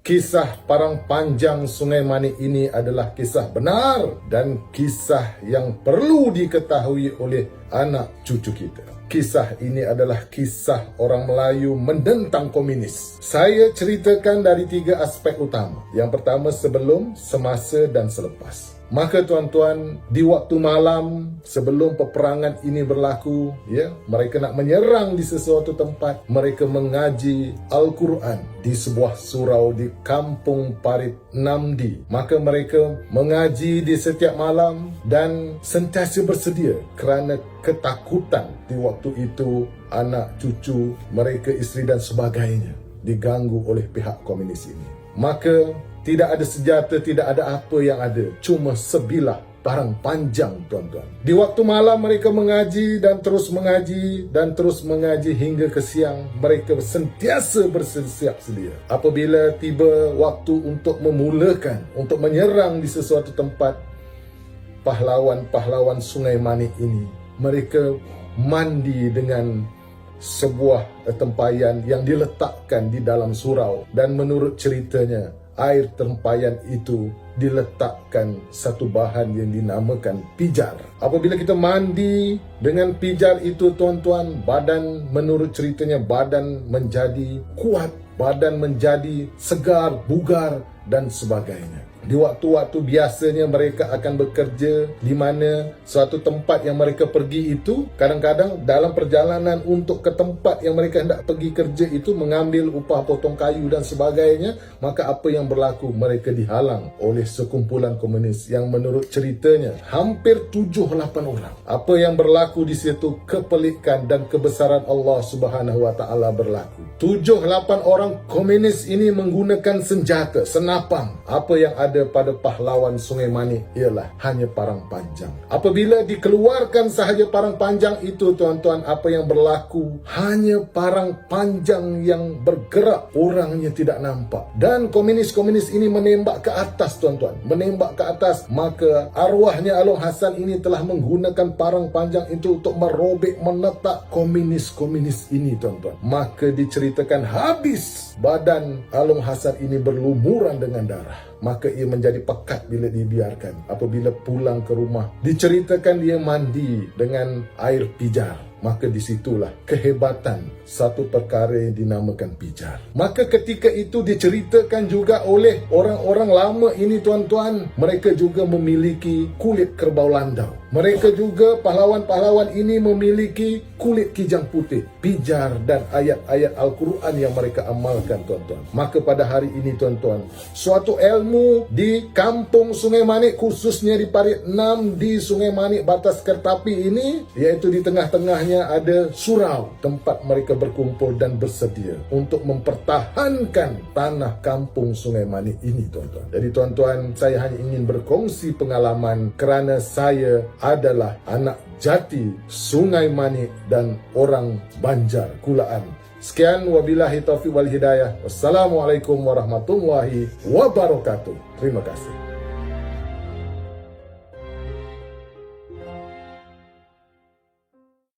Kisah Parang Panjang Sungai Manik ini adalah kisah benar dan kisah yang perlu diketahui oleh anak cucu kita. Kisah ini adalah kisah orang Melayu menentang komunis. Saya ceritakan dari 3 aspek utama. Yang pertama, sebelum, semasa dan selepas. Maka tuan-tuan, di waktu malam sebelum peperangan ini berlaku, mereka nak menyerang di sesuatu tempat, mereka mengaji Al-Quran di sebuah surau di Kampung Parit Namdi. Maka mereka mengaji di setiap malam dan sentiasa bersedia kerana ketakutan di waktu itu anak cucu mereka, isteri dan sebagainya diganggu oleh pihak komunis ini. Maka tidak ada senjata, tidak ada apa yang ada, cuma sebilah parang panjang, tuan-tuan. Di waktu malam mereka mengaji dan terus mengaji dan terus mengaji hingga ke siang. Mereka sentiasa bersiap sedia. Apabila tiba waktu untuk memulakan, untuk menyerang di sesuatu tempat, pahlawan-pahlawan Sungai Manik ini, mereka mandi dengan sebuah tempayan yang diletakkan di dalam surau. Dan menurut ceritanya, air tempayan itu diletakkan satu bahan yang dinamakan pijar. Apabila kita mandi dengan pijar itu, tuan-tuan, badan, menurut ceritanya, badan menjadi kuat, badan menjadi segar, bugar dan sebagainya. Di waktu-waktu biasanya mereka akan bekerja di mana suatu tempat yang mereka pergi itu, kadang-kadang dalam perjalanan untuk ke tempat yang mereka hendak pergi kerja itu, mengambil upah potong kayu dan sebagainya. Maka apa yang berlaku? Mereka dihalang oleh sekumpulan komunis yang menurut ceritanya hampir 7-8 orang. Apa yang berlaku di situ? Kepelikan dan kebesaran Allah Subhanahu wa taala berlaku. 7-8 orang komunis ini menggunakan senjata, senapang. Apa yang ada pada pahlawan Sungai Manik ialah hanya parang panjang. Apabila dikeluarkan sahaja parang panjang itu, tuan-tuan, apa yang berlaku? Hanya parang panjang yang bergerak, orangnya tidak nampak. Dan komunis-komunis ini menembak ke atas, tuan-tuan, menembak ke atas. Maka arwahnya Alung Hasan ini telah menggunakan parang panjang itu untuk merobek, menetak komunis-komunis ini, tuan-tuan. Maka diceritakan habis badan Alung Hasan ini berlumuran dengan darah. Maka ia menjadi pekat bila dibiarkan. Apabila pulang ke rumah, diceritakan dia mandi dengan air pijar. Maka disitulah kehebatan satu perkara yang dinamakan pijar. Maka ketika itu diceritakan juga oleh orang-orang lama ini, tuan-tuan, mereka juga memiliki kulit kerbau landau. Mereka juga, pahlawan-pahlawan ini memiliki kulit kijang putih, pijar dan ayat-ayat Al-Quran yang mereka amalkan, tuan-tuan. Maka pada hari ini, tuan-tuan, suatu ilmu di Kampung Sungai Manik, khususnya di Parit 6 di Sungai Manik batas Kertapi ini, iaitu di tengah-tengahnya ada surau tempat mereka berkumpul dan bersedia untuk mempertahankan tanah Kampung Sungai Manik ini, tuan-tuan. Jadi, tuan-tuan, saya hanya ingin berkongsi pengalaman kerana saya adalah anak jati Sungai Manik dan orang Banjar Kulaan. Sekian, wabillahi taufiq wal hidayah. Wassalamualaikum warahmatullahi wabarakatuh. Terima kasih.